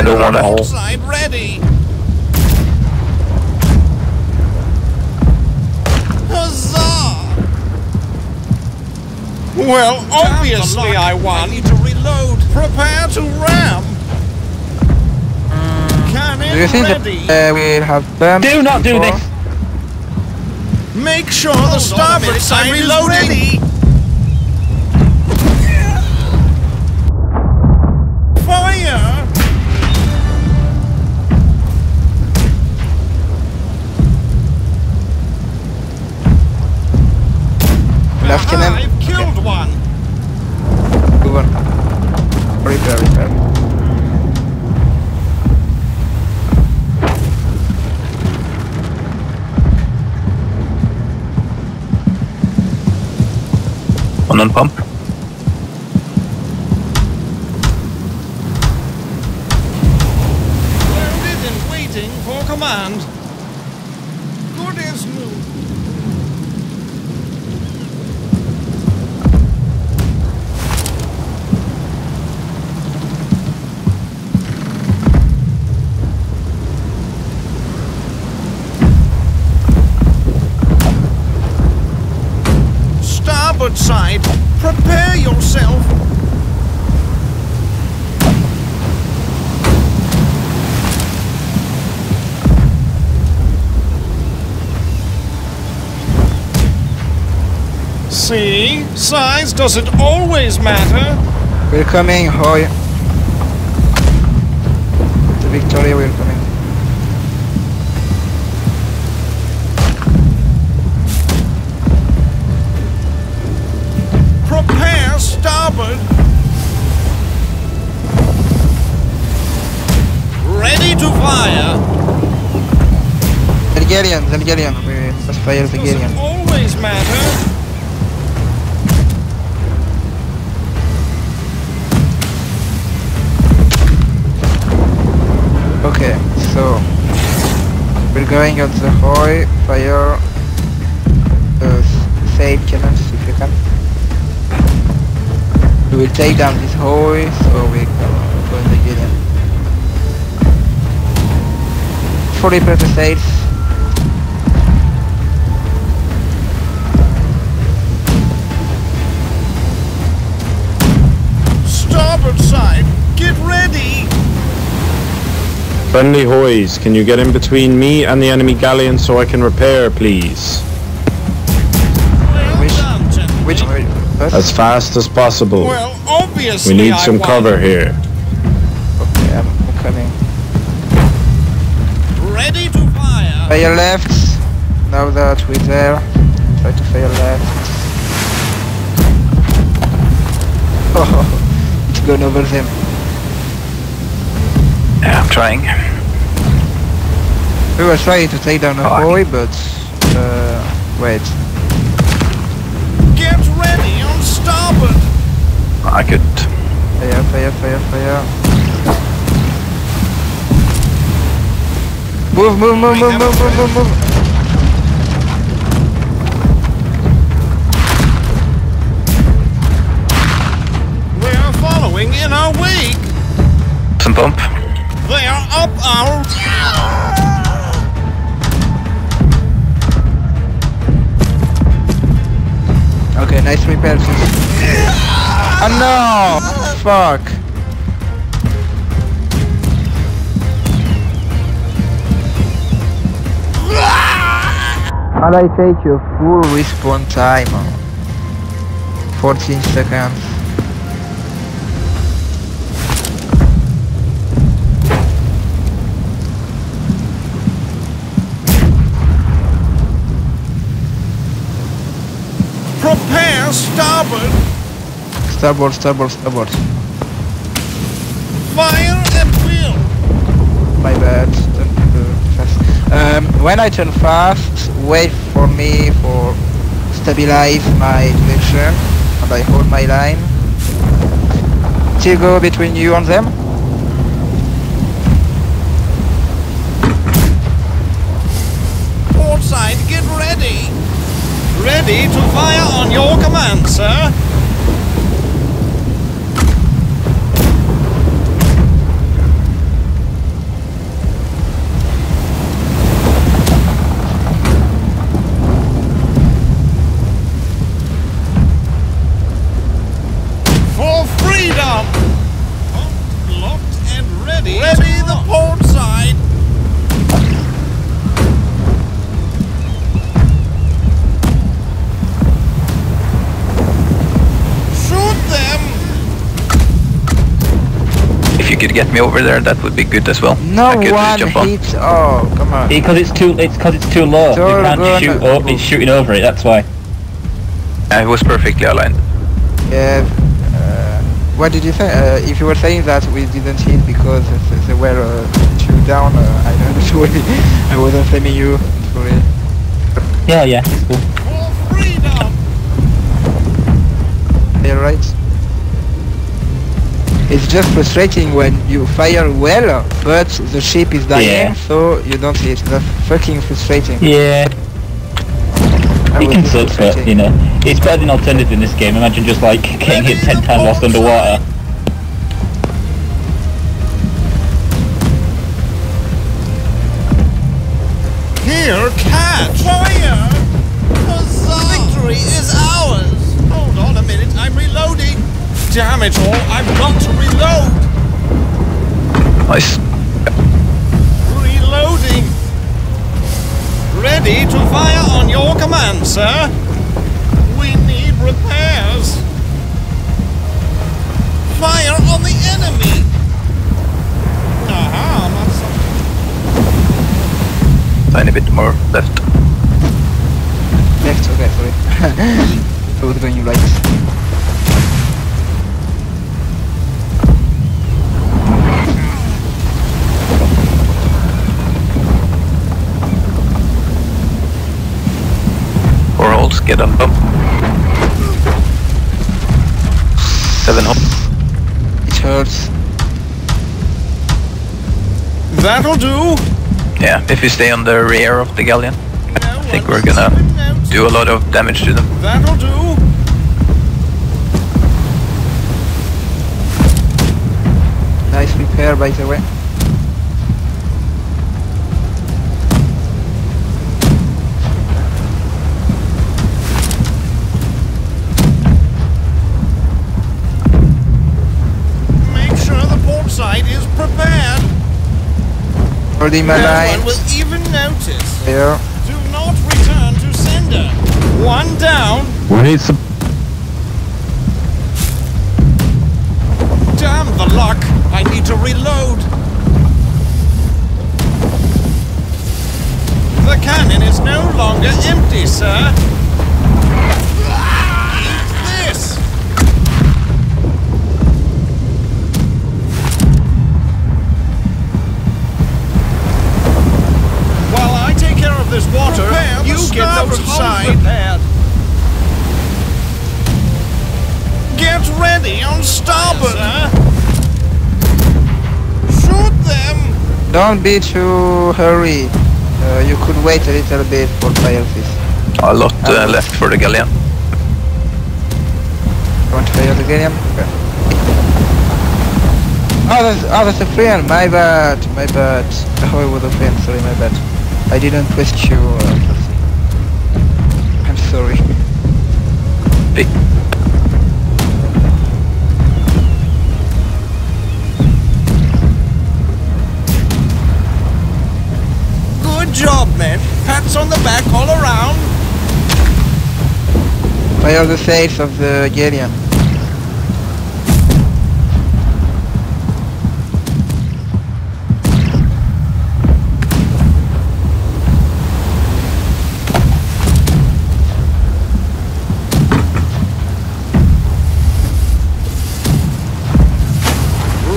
I don't want to. Outside ready. Huzzah! Well, obviously I won. I need to reload. Prepare to ram. Do you think that we'll have them? Do not do this! Make sure the starboard side is ready. Fire! Left cannon. I've killed one. Good one. Repair. One on pump. Loaded and waiting for command. Good as new. Starboard side, prepare yourself. See, size doesn't always matter. We're coming, Hoy. The Victoria, we're coming. Prepare starboard. Ready to fire. Algerian, we must fire the Algerian. Doesn't always matter. Okay, so we're going at the Hoy, fire the sail cannons if you can. We will take down this Hoy, so we can go in the Gideon. Fully prepare the sails. Starboard side, get ready. Friendly hoys, can you get in between me and the enemy galleon so I can repair, please? Well done, gentlemen. Which way? As fast as possible. Well, obviously We need I some won. cover here. Okay, I'm coming. Ready to fire. Fire left. Now that we're there, try to fire left. Oh, it's gone over them. Yeah, I'm trying. We were trying to take down a Hoy, but wait. Get ready on starboard. I could. Fire. Move. We're following in our wake. Some pump. They are up our... Okay, nice repairs. Oh no! Fuck! And I take your full respawn time. 14 seconds. Prepare starboard. Starboard. Fire at will. My bad. Don't do fast. When I turn fast, wait for me for stabilize my direction, and I hold my line. Still go between you and them. Port side, get ready. Ready to fire on your command, sir. could get me over there, that would be good as well. No I could one jump on. hits. Oh, come on. Because it's too low. You They're can't gonna- shoot up. It's shooting over it. That's why. I was perfectly aligned. Yeah. What did you say? If you were saying that we didn't hit because they were too down, I don't know. I wasn't blaming you. Sorry. Yeah, it's cool. For freedom! You're right. It's just frustrating when you fire well, but the ship is dying, Yeah. so you don't hit. That's fucking frustrating. Yeah. That It would can be suck, but frustrating. you know, it's better than alternative in this game. Imagine just like getting hit 10 times lost underwater. Here, catch! Fire! Huzzah! Victory is ours! Hold on a minute, I'm reloading! Damn it all, I've got to reload! Nice. Reloading! Ready to fire on your command, sir! We need repairs! Fire on the enemy! Aha, that's something. Tiny bit more left. Left, okay, sorry. I was going right. Four holes, get on pump. 7 holes. It hurts. That'll do! Yeah, if we stay on the rear of the galleon, I think we're gonna do a lot of damage to them. That'll do! Nice repair, by the way. Make sure the port side is prepared. Holding my No line. one will even notice. There. Do not return to sender. One down. We need some. Damn the luck. I need to reload. The cannon is no longer empty, sir. Eat this. While I take care of this water, you get those holes repaired. Get ready on starboard. Shoot them. Don't be too hurry. You could wait a little bit for fire this. A lot left for the galleon. Want to fire the galleon? Okay. That's a friend. My bad. Oh, it was a friend. Sorry, my bad. I didn't press Q. I'm sorry. Hey. Good job, men. Pats on the back all around. Fire the sails of the galleon.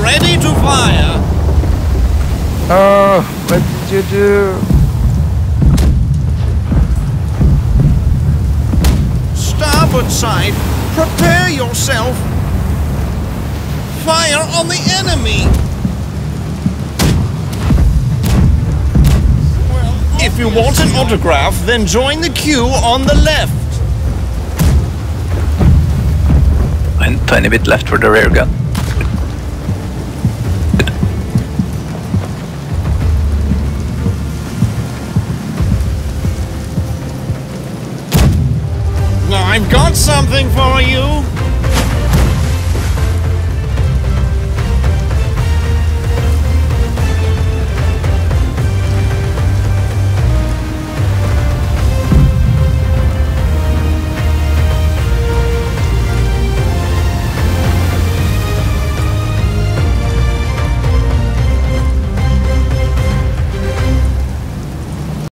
Ready to fire. Oh, what did you do? Starboard side. Prepare yourself. Fire on the enemy. If you want an autograph, then join the queue on the left. And tiny bit left for the rear gun. Now I've got something for you.